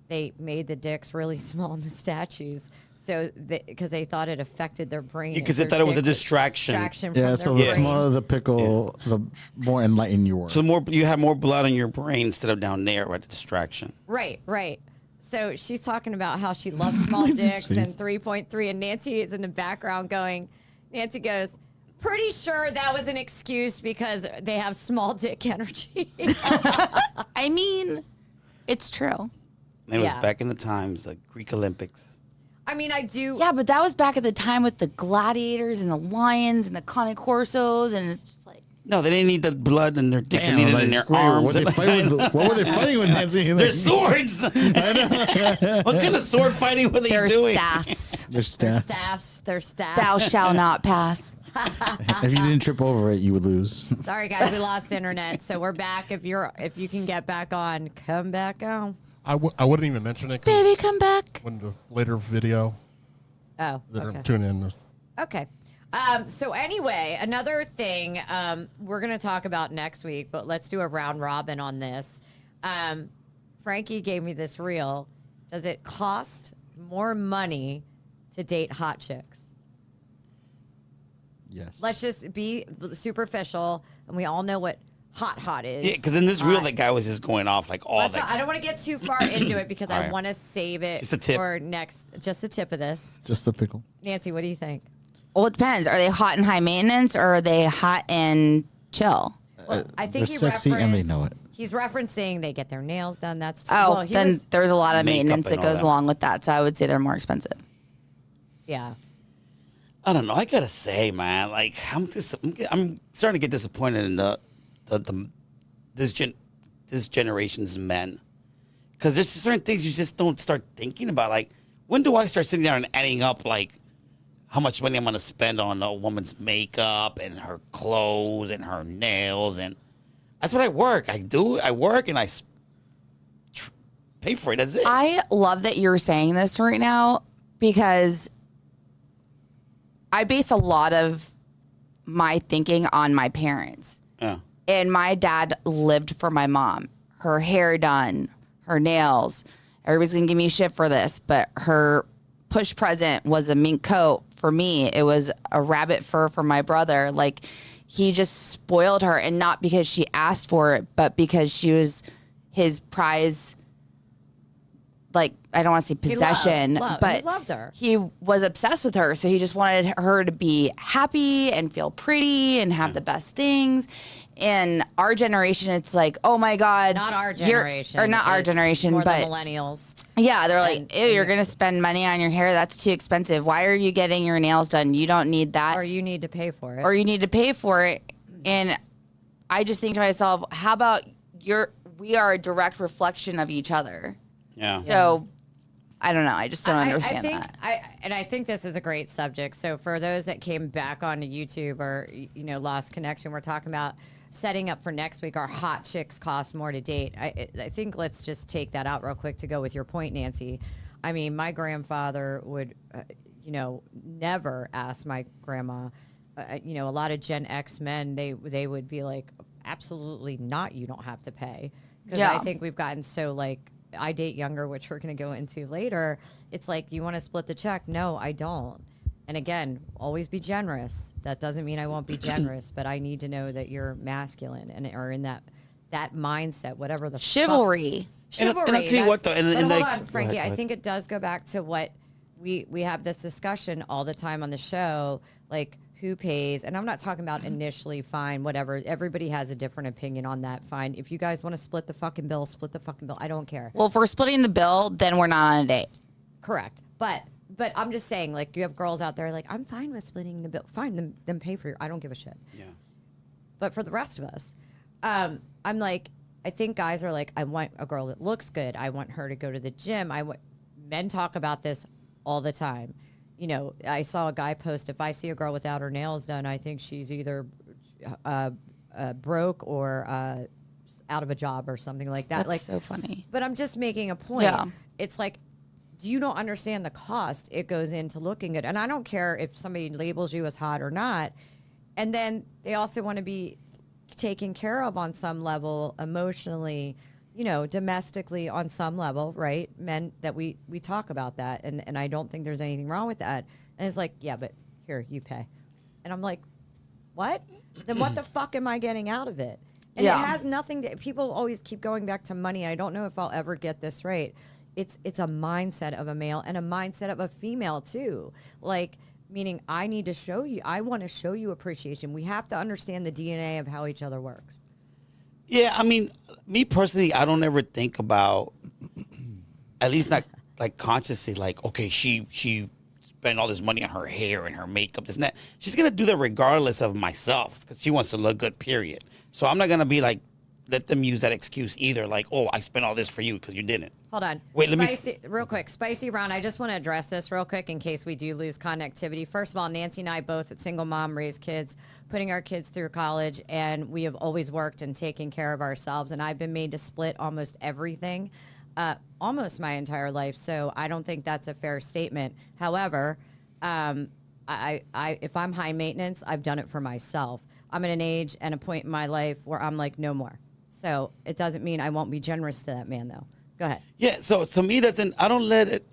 they made the dicks really small in the statues. So, because they thought it affected their brain. Because they thought it was a distraction. Yeah, so the smaller the pickle, the more enlightened you were. So you have more blood in your brain instead of down there, right? The distraction. Right. So she's talking about how she loves small dicks and 3.3, and Nancy is in the background going, Nancy goes, pretty sure that was an excuse because they have small dick energy. I mean, it's true. It was back in the times, like Greek Olympics. I mean, I do. Yeah, but that was back at the time with the gladiators and the lions and the concorsos, and it's just like. No, they didn't need the blood in their dicks. They needed it in their arms. What were they fighting with, Nancy? Their swords. What kind of sword fighting were they doing? Staffs. Their staffs. Their staffs. Thou shalt not pass. If you didn't trip over it, you would lose. Sorry, guys, we lost internet, so we're back. If you can get back on, come back on. I wouldn't even mention it. Baby, come back. When the later video. Oh, okay. Tune in. Okay. So anyway, another thing we're going to talk about next week, but let's do a round robin on this. Frankie gave me this reel. Does it cost more money to date hot chicks? Yes. Let's just be superficial, and we all know what hot is. Yeah, because in this reel, that guy was just going off like all that. I don't want to get too far into it because I want to save it just a tip. for next. Just a tip of this. Just the pickle. Nancy, what do you think? Well, it depends. Are they hot and high maintenance, or are they hot and chill? Well, I think they're sexy and they know it. He's referencing they get their nails done. That's Then there's a lot of Makeup maintenance that and all goes that. along with that. So I would say they're more expensive. Yeah. I don't know. I gotta say, man, like I'm starting to get disappointed in this generation's men, because there's certain things you just don't start thinking about. Like, when do I start sitting there and adding up like how much money I'm gonna spend on a woman's makeup and her clothes and her nails? And that's what I work. I work and I pay for it. That's it. I love that you're saying this right now because I base a lot of my thinking on my parents. Yeah. And my dad lived for my mom. Her hair done, her nails. Everybody's going to give me shit for this, but her push present was a mink coat for me. It was a rabbit fur for my brother. Like, he just spoiled her, and not because she asked for it, but because she was his prize. Like, I don't want to say possession, but he loved her. He was obsessed with her. So he just wanted her to be happy and feel pretty and have the best things. In our generation, it's like, oh my God. Not our generation. Or not our generation, more but the millennials. Yeah, they're like, ew, you're going to spend money on your hair. That's too expensive. Why are you getting your nails done? You don't need that. Or you need to pay for it. And I just think to myself, how about we are a direct reflection of each other. Yeah. So, I don't know. I just don't understand that. I think this is a great subject. So for those that came back onto YouTube or, lost connection, we're talking about setting up for next week. Our hot chicks cost more to date. I think let's just take that out real quick to go with your point, Nancy. I mean, my grandfather would, never ask my grandma. A lot of Gen X men, they would be like, absolutely not. You don't have to pay. Because I think we've gotten so like, I date younger, which we're going to go into later. It's like, you want to split the check? No, I don't. And again, always be generous. That doesn't mean I won't be generous, but I need to know that you're masculine and are in that mindset, whatever the chivalry. Chivalry. And I'll tell you what, though. Hold on, Frankie. I think it does go back to what we have this discussion all the time on the show, like who pays. And I'm not talking about initially, fine, whatever. Everybody has a different opinion on that. Fine. If you guys want to split the fucking bill, split the fucking bill. I don't care. Well, if we're splitting the bill, then we're not on a date. Correct. But I'm just saying, like, you have girls out there like, I'm fine with splitting the bill. Fine, them pay for your. I don't give a shit. Yeah. But for the rest of us, I'm like, I think guys are like, I want a girl that looks good. I want her to go to the gym. Men talk about this all the time. I saw a guy post, if I see a girl without her nails done, I think she's either broke or out of a job or something like that. That's like so funny. But I'm just making a point. Yeah. It's like, you don't understand the cost it goes into looking good. And I don't care if somebody labels you as hot or not. And then they also want to be taken care of on some level emotionally, domestically on some level, right? Men that we talk about that, and I don't think there's anything wrong with that. And it's like, yeah, but here, you pay. And I'm like, what? Then what the fuck am I getting out of it? And it has nothing to, people always keep going back to money. I don't know if I'll ever get this right. It's a mindset of a male and a mindset of a female too. Like, meaning I want to show you appreciation. We have to understand the DNA of how each other works. Yeah, I mean, me personally, I don't ever think about, at least not like consciously, like, okay, she spent all this money on her hair and her makeup, this and that. She's going to do that regardless of myself because she wants to look good, period. So I'm not going to be like, let them use that excuse either. Like, oh, I spent all this for you because you didn't. Hold on. Wait, real quick. Spicy Ron, I just want to address this real quick in case we do lose connectivity. First of all, Nancy and I both, single mom, raised kids, putting our kids through college, and we have always worked and taken care of ourselves. And I've been made to split almost everything, almost my entire life. So I don't think that's a fair statement. However, if I'm high maintenance, I've done it for myself. I'm at an age and a point in my life where I'm like, no more. So it doesn't mean I won't be generous to that man, though. Go ahead. Yeah, so to me, I don't let it.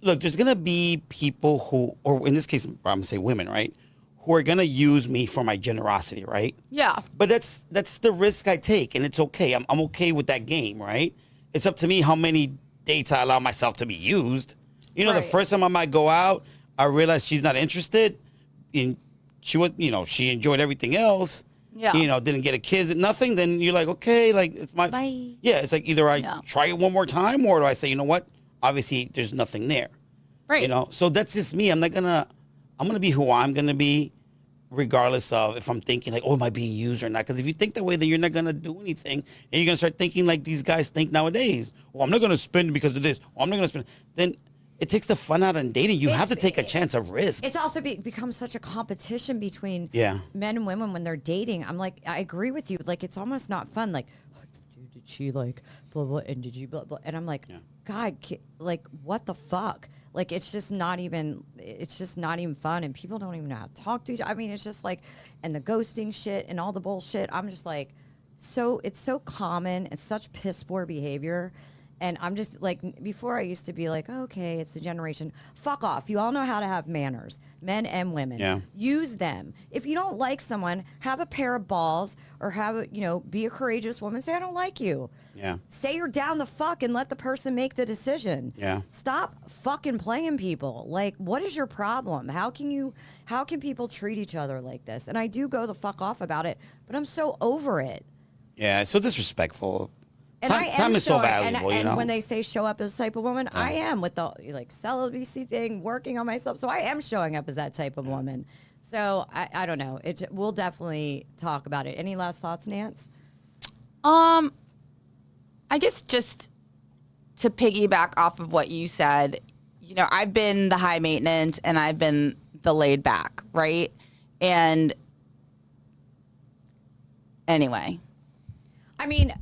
Look, there's going to be people who, or in this case, I'm going to say women, right? Who are going to use me for my generosity, right? Yeah. But that's the risk I take, and it's okay. I'm okay with that game, right? It's up to me how many dates I allow myself to be used. The Right. first time I might go out, I realized she's not interested. She was, she enjoyed everything else. Yeah. Didn't get a kid, nothing. Then you're like, okay, like it's my. Bye. Yeah, it's like either I try it one more time, or do I say, you know what? Obviously, there's nothing there. Right. So that's just me. I'm gonna be who I'm gonna be, regardless of if I'm thinking like, oh, am I being used or not? Because if you think that way, then you're not gonna do anything, and you're gonna start thinking like these guys think nowadays. Oh, I'm not gonna spend because of this. Oh, I'm not gonna spend. Then it takes the fun out of dating. You have to take a chance of risk. It's also become such a competition between men and women when they're dating. I'm like, I agree with you. Like, it's almost not fun. Like, oh, dude, did she like blah blah, and did you blah blah? And I'm like, God, like, what the fuck? Like, it's just not even fun, and people don't even know how to talk to each other. I mean, it's just like, and the ghosting shit and all the bullshit. I'm just like, it's so common. It's such piss poor behavior. And I'm just like, before I used to be like, okay, it's the generation. Fuck off. You all know how to have manners, men and women. Yeah. Use them. If you don't like someone, have a pair of balls, or be a courageous woman. Say, I don't like you. Yeah. Say you're down the fuck and let the person make the decision. Yeah. Stop fucking playing people. Like, what is your problem? How can people treat each other like this? And I do go the fuck off about it, but I'm so over it. Yeah, it's so disrespectful. And Time is so valuable, and when they say show up as the type of woman, I am with the celibacy thing, working on myself. So I am showing up as that type of woman. So I don't know. We'll definitely talk about it. Any last thoughts, Nance? I guess just to piggyback off of what you said, I've been the high maintenance and I've been the laid back, right? And anyway. I mean,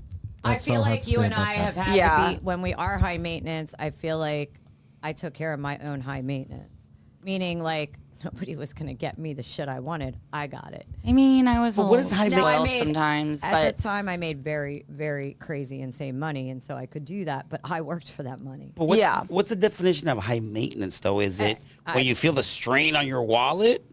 That's I feel all I have like to you say and about I that. have had Yeah. to be, when we are high maintenance, I feel like I took care of my own high maintenance. Meaning, like, nobody was going to get me the shit I wanted. I got it. I mean, I was But a what little is high spoiled maintenance? sometimes, At but the time, I made very, very crazy, insane money, and so I could do that. But I worked for that money. But what's the definition of high maintenance, though? Is it when you feel the strain on your wallet?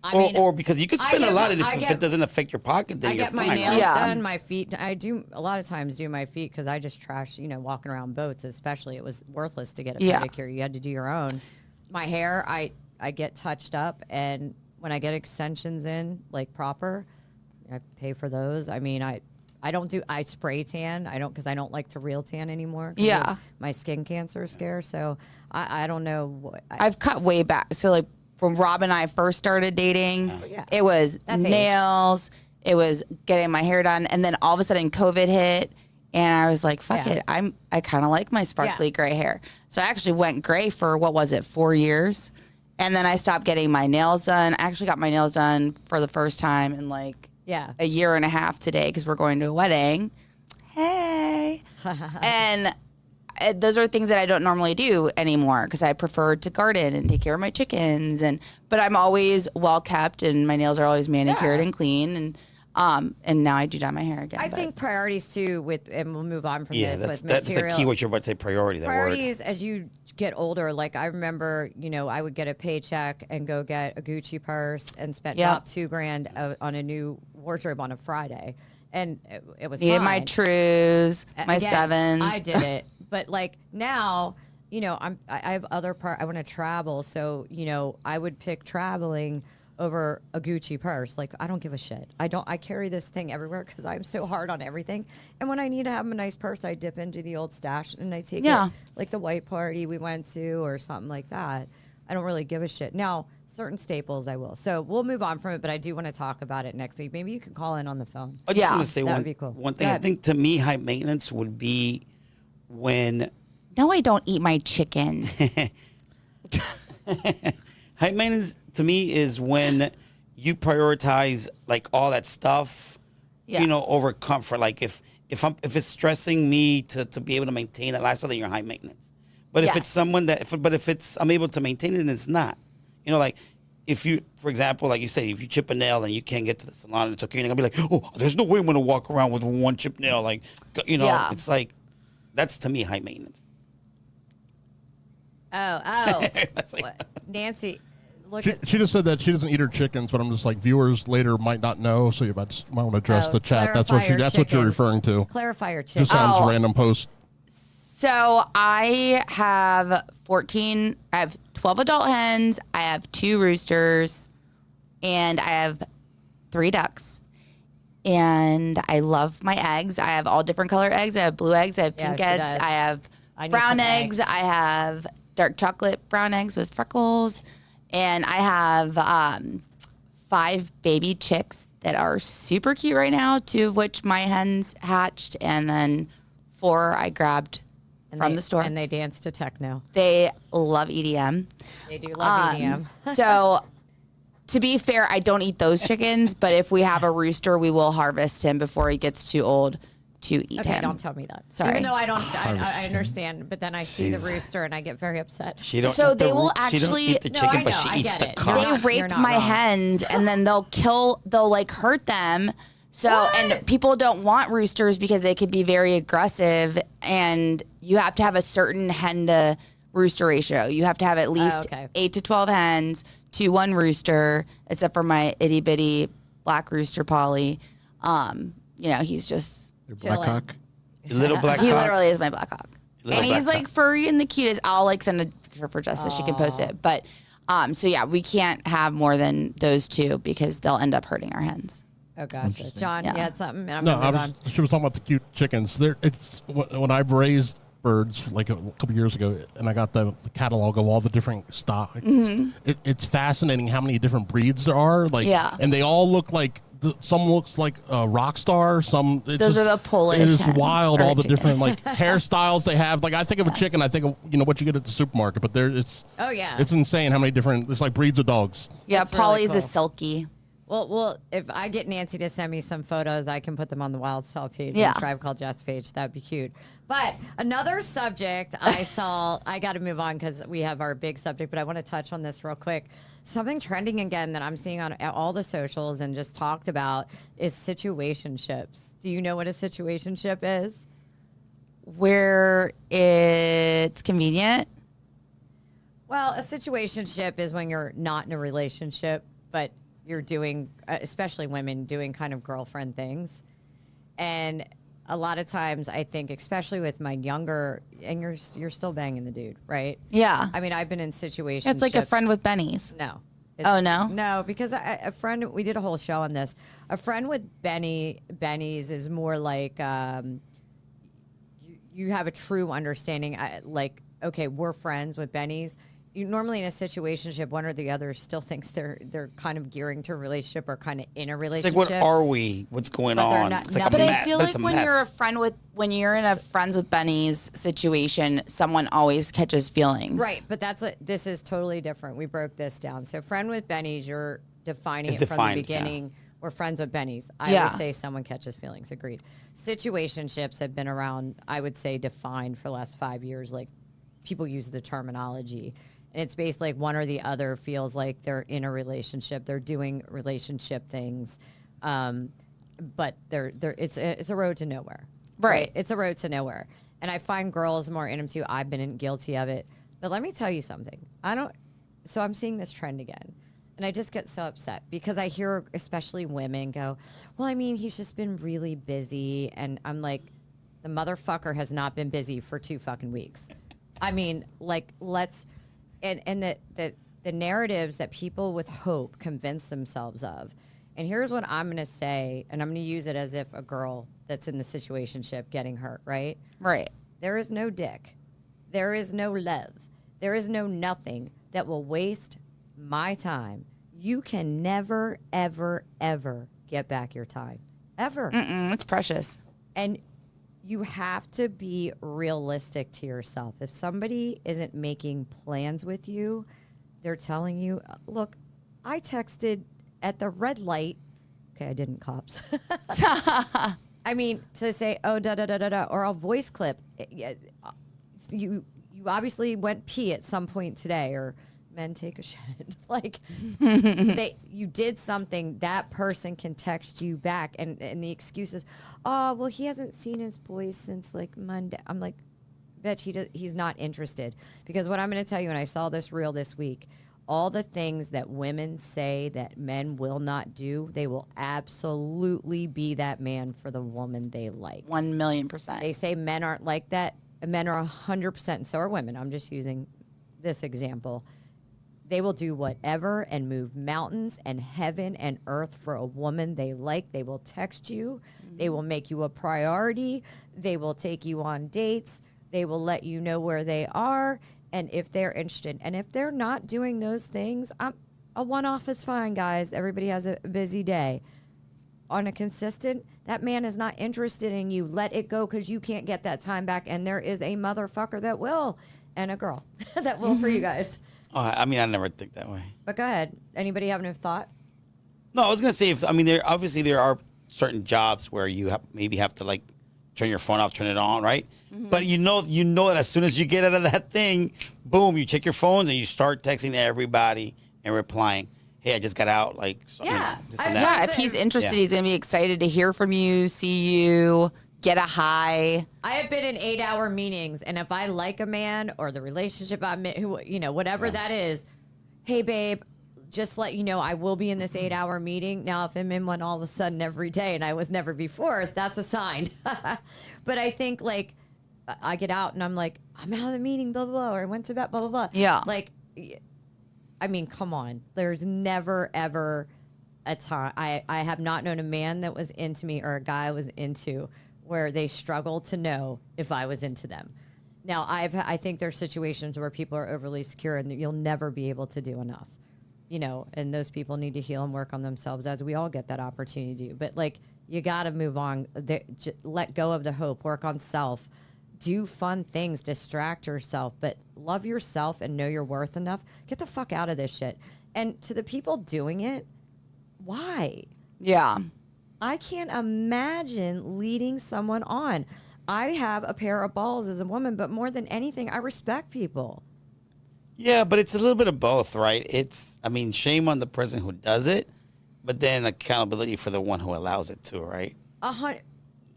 I mean, or because you can I spend a get lot, my- and I if get- it doesn't affect your pocket, then I you're get my fine. nails Right? Yeah. done, my feet. I do a lot of times do my feet because I just trash, walking around boats. Especially, it was worthless to get a Yeah. pedicure. You had to do your own. My hair, I get touched up, and when I get extensions in like proper, I pay for those. I mean, I spray tan. I don't because I don't like to real tan anymore. 'Cause Yeah. of my skin cancer scare. So I don't know what. I've cut way back. So like when Rob and I first started dating, Yeah. it was That's age. nails, it was getting my hair done, and then all of a sudden COVID hit, and I was like, "Fuck Yeah. it, I kind of like my sparkly Yeah. gray hair." So I actually went gray for 4 years, and then I stopped getting my nails done. I actually got my nails done for the first time in like Yeah. a year and a half today because we're going to a wedding. Hey, and those are things that I don't normally do anymore because I prefer to garden and take care of my chickens. But I'm always well kept and my nails are always manicured Yeah. and clean. And And now I do dye my hair again. I but- think priorities too and we'll move on from Yeah, this that's with the material. key. What you're about to say, priority. That word. Priorities as you get older. Like I remember, I would get a paycheck and go get a Gucci purse and spent Yep. top $2,000 on a new wardrobe on a Friday, and it was Needed fine. my trues, my Again, sevens. I did it, but like now, I have other I want to travel, so I would pick traveling over a Gucci purse. Like I don't give a shit. I carry this thing everywhere because I'm so hard on everything. And when I need to have a nice purse, I dip into the old stash and I take Yeah. it, like the white party we went to or something like that. I don't really give a shit. Now, certain staples I will. So we'll move on from it, but I do want to talk about it next week. Maybe you can call in on the phone. I just Yeah, want to say that would be cool. one Go thing. I ahead. think to me, high maintenance would be when No, I don't eat my chickens. high maintenance to me is when you prioritize like all that stuff, Yeah. over comfort. Like if it's stressing me to be able to maintain that lifestyle, then you're high maintenance. But if Yes. it's someone if I'm able to maintain it, and it's not. Like if you, for example, like you say, if you chip a nail and you can't get to the salon, it's okay. You're gonna be like, oh, there's no way I'm gonna walk around with one chip nail. Like, Yeah. it's like that's to me high maintenance. Oh. That's like, What? Nancy, look She, at. she just said that she doesn't eat her chickens, but I'm just like, viewers later might not know, so you might want to address Oh, the chat. That's clarify what your you're chickens. referring to. Clarify your Just chicken. sounds Oh. random post. So I have 12 adult hens. I have 2 roosters, and I have 3 ducks. And I love my eggs. I have all different color eggs. I have blue eggs. I have Yeah, pink she eggs. does. I have I need brown some eggs. eggs. I have dark chocolate brown eggs with freckles. And I have 5 baby chicks that are super cute right now, 2 of which my hens hatched, and then 4 I grabbed from the store. And they dance to techno. They love EDM. They do love EDM. So, to be fair, I don't eat those chickens, but if we have a rooster, we will harvest him before he gets too old to eat Okay, him. don't tell me that. Sorry. Even though I understand, but then I see the She's- rooster and I get very upset. she don't. So eat the they will she don't actually- eat the No, chicken, I but know, she I eats get the it. cock. They You're not rape my wrong. hens and then they'll like hurt them. So, and people don't want roosters because they could be very aggressive, and you have to have a certain hen to rooster ratio. You have to have at least okay. 8 to 12 hens to 1 rooster, except for my itty bitty black rooster, Polly. He's just, Your black Chilling. cock. Your little black he cock. literally is my black hawk. Little And black he's like cock. furry and the cutest. I'll like send a picture for Jess so she can post it. But, so yeah, we can't have more than those 2 because they'll end up hurting our hens. Oh, gotcha. John, Yeah. you had something? And I'm No, going to move on. she was talking about the cute chickens. It's when I've raised birds like a couple years ago, and I got the catalog of all the different stock. It's fascinating how many different breeds there are. Like, Yeah. and they all look like. Some looks like a rock star. Some Those are the Polish It is hens, wild or all the chickens. different like hairstyles they have. Like I think of a chicken, I think of what you get at the supermarket. But it's Oh, yeah. it's insane how many different. It's like breeds of dogs. Yeah, That's really Polly's cool. a silky. Well, if I get Nancy to send me some photos, I can put them on the Wild Style page, Yeah. the Tribe Called Jess page. That'd be cute. But another subject I saw, I got to move on because we have our big subject, but I want to touch on this real quick. Something trending again that I'm seeing on all the socials and just talked about is situationships. Do you know what a situationship is? Where it's convenient. Well, a situationship is when you're not in a relationship, but you're doing, especially women, doing kind of girlfriend things. And a lot of times, I think, especially with my younger, and you're still banging the dude, right? Yeah. I mean, I've been in situations. It's like a friend with bennies. No. Oh, no? No, because a friend, we did a whole show on this. A friend with bennies is more like you have a true understanding. Like, okay, we're friends with bennies. You normally in a situationship, one or the other still thinks they're kind of gearing to a relationship or kind of in a It's relationship. like, what are we? What's going But they're on? not- It's like no, a But mess. I feel But like it's a when mess. you're in a friends with bennies situation, someone always catches feelings. Right, but this is totally different. We broke this down. So friend with bennies, you're defining It's it from defined, the beginning. We're friends with bennies. I Yeah. always say someone catches feelings. Agreed. Situationships have been around, I would say, defined for the last 5 years. Like people use the terminology. And it's basically like one or the other feels like they're in a relationship. They're doing relationship things. but it's a road to nowhere. Right. It's a road to nowhere. And I find girls more in them too. I've been guilty of it. But let me tell you something. So I'm seeing this trend again. And I just get so upset because I hear especially women go, well, I mean, he's just been really busy. And I'm like, the motherfucker has not been busy for 2 fucking weeks. I mean, like, and the narratives that people with hope convince themselves of. And here's what I'm going to say, and I'm going to use it as if a girl that's in the situationship getting hurt, right? Right. There is no dick. There is no love. There is no nothing that will waste my time. You can never, ever, ever get back your time. Ever. It's precious. And you have to be realistic to yourself. If somebody isn't making plans with you, they're telling you, look, I texted at the red light. Okay, I didn't, cops. I mean, to say, oh, da-da-da-da-da, or a voice clip. You obviously went pee at some point today, or men take a shit. Like, you did something, that person can text you back. And the excuse is, oh, well, he hasn't seen his boys since, like, Monday. I'm like, bitch, he's not interested. Because what I'm going to tell you, and I saw this reel this week, all the things that women say that men will not do, they will absolutely be that man for the woman they like. 1,000,000%. They say men aren't like that. Men are 100%, and so are women. I'm just using this example. They will do whatever and move mountains and heaven and earth for a woman they like. They will text you. They will make you a priority. They will take you on dates. They will let you know where they are and if they're interested. And if they're not doing those things, a one-off is fine, guys. Everybody has a busy day. On a consistent, that man is not interested in you. Let it go because you can't get that time back. And there is a motherfucker that will, and a girl that will for you guys. Oh, I mean, I never think that way. But go ahead. Anybody have any thought? No, I was gonna say, there are certain jobs where you maybe have to, like, turn your phone off, turn it on, right? Mm-hmm. But you know that as soon as you get out of that thing, boom, you check your phones and you start texting everybody and replying, hey, I just got out. Like, so, Yeah. this and that. Yeah, if he's interested, he's going to be excited to hear from you, see you, get a hi. I have been in 8-hour meetings, and if I like a man or the relationship I'm in, whatever that is, hey, babe, just let you know I will be in this 8-hour meeting. Now, if I'm in one all of a sudden every day and I was never before, that's a sign. But I think, like, I get out and I'm like, I'm out of the meeting, blah, blah, blah, or I went to bed, blah, blah, blah. Yeah. Like, I mean, come on. There's never, ever a time. I have not known a man that was into me or a guy I was into where they struggled to know if I was into them. Now, I think there's situations where people are overly secure and you'll never be able to do enough. And those people need to heal and work on themselves, as we all get that opportunity to do. But, like, you got to move on. Let go of the hope. Work on self. Do fun things. Distract yourself. But love yourself and know your worth enough. Get the fuck out of this shit. And to the people doing it, why? Yeah. I can't imagine leading someone on. I have a pair of balls as a woman, but more than anything, I respect people. Yeah, but it's a little bit of both, right? Shame on the person who does it, but then accountability for the one who allows it too, right?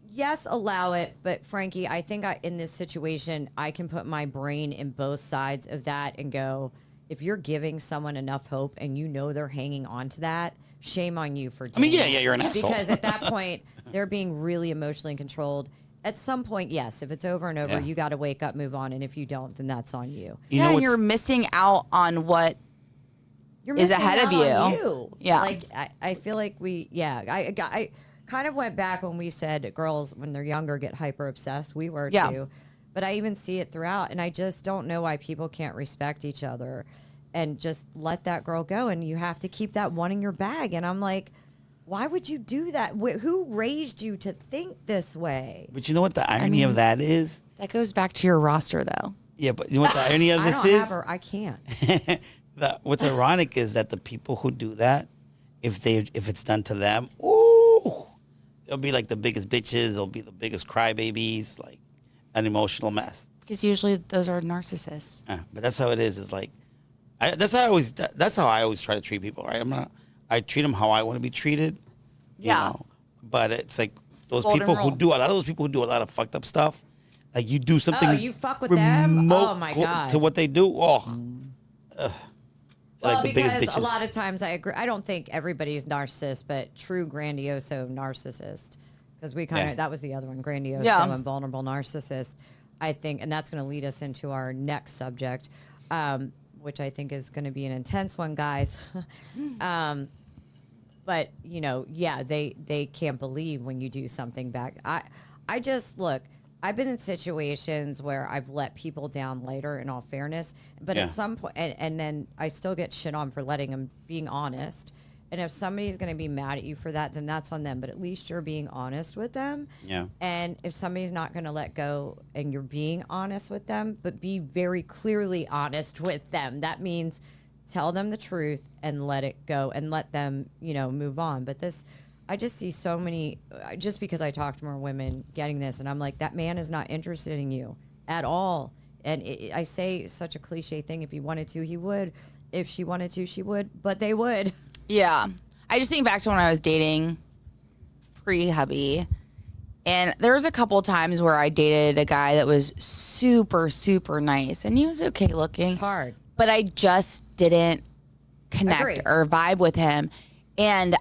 Yes, allow it. But Frankie, I think in this situation, I can put my brain in both sides of that and go, if you're giving someone enough hope and you know they're hanging on to that, shame on you for doing it. You're an asshole. Because at that point, they're being really emotionally controlled. At some point, yes, if it's over and over, you got to wake up, move on. And if you don't, then that's on you. And you're missing out on what is ahead of you. Yeah. Like, I feel like I kind of went back when we said girls, when they're younger, get hyper obsessed. We were too. But I even see it throughout. And I just don't know why people can't respect each other and just let that girl go. And you have to keep that one in your bag. And I'm like, why would you do that? Who raised you to think this way? But you know what the irony of that is? That goes back to your roster, though. Yeah, but you know what the irony of this I don't is? have her. I can't. What's ironic is that the people who do that, if it's done to them, ooh, they'll be like the biggest bitches. They'll be the biggest crybabies, like an emotional mess. Because usually those are narcissists. But that's how it is. It's like, that's how I always try to treat people, right? I treat them how I want to be treated. You know? but it's like those Golden people rule. who do a lot of those people who do a lot of fucked up stuff. Like you do something. Oh, you fuck with them? remote Oh, my God. To what they do. Oh, Well, like the biggest because bitches. a lot of times I agree. I don't think everybody's narcissist, but true grandioso narcissist. Because we kind of, Yeah. that was the other one, grandioso Yeah. and vulnerable narcissist. I think, and that's going to lead us into our next subject, which I think is going to be an intense one, guys. But you know, yeah, they can't believe when you do something back. I just look. I've been in situations where I've let people down later, in all fairness, but Yeah. at some point, and then I still get shit on for letting them being honest. And if somebody's going to be mad at you for that, then that's on them. But at least you're being honest with them. Yeah. And if somebody's not going to let go and you're being honest with them, but be very clearly honest with them, that means tell them the truth and let it go and let them, you know, move on. But this, I just see so many, just because I talk to more women getting this, and I'm like, that man is not interested in you at all. And I say such a cliche thing. If he wanted to, he would. If she wanted to, she would. But they would. Yeah. I just think back to when I was dating pre-hubby. And there was a couple times where I dated a guy that was super, super nice. And he was okay looking. It's hard. But I just didn't connect Agree. or vibe with him. And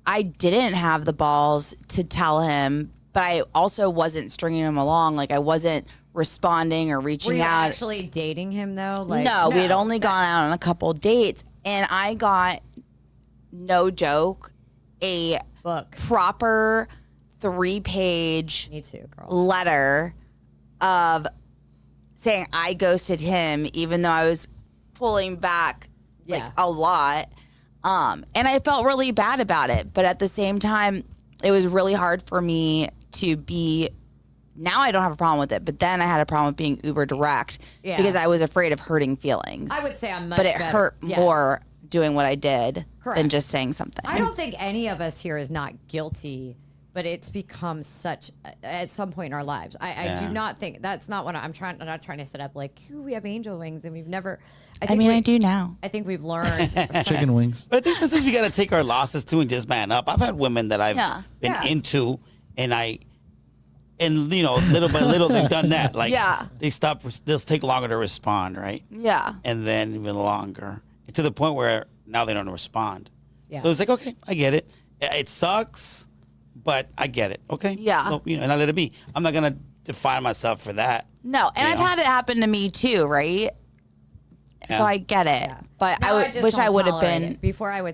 I didn't have the balls to tell him, but I also wasn't stringing him along. Like I wasn't responding or Were reaching you out. actually dating him though? Like, No, we had only gone out on a couple dates, and I got, no joke, a book. proper 3-page Me too, girl. letter of saying I ghosted him, even though I was pulling back like Yeah. a lot. And I felt really bad about it. But at the same time, it was really hard for me to be. Now I don't have a problem with it, but then I had a problem with being uber direct Yeah. because I was afraid of hurting feelings. I would say I'm much but it better. hurt Yes. more doing what I did than Correct. just saying something. I don't think any of us here is not guilty, but it's become such at some point in our lives. I do not think that's not what I'm trying. I'm not trying to set up like we have angel wings and we've never. I mean, I do now. I think we've learned. Chicken wings. But I think sometimes we got to take our losses too and just man up. I've had women that I've Yeah. been Yeah. into, and you know, little by little they've done that. Like Yeah. they stop. They'll take longer to respond, right? Yeah. And then even longer, to the point where now they don't respond. Yeah. So it's like, okay, I get it. It sucks, but I get it. Okay. Yeah. No, you know, and I let it be. I'm not gonna define myself for that. No, and You I've know? had it happen to me too, right? Yeah. So I get it, but No, I just wish I don't would have tolerate been. it. Before I would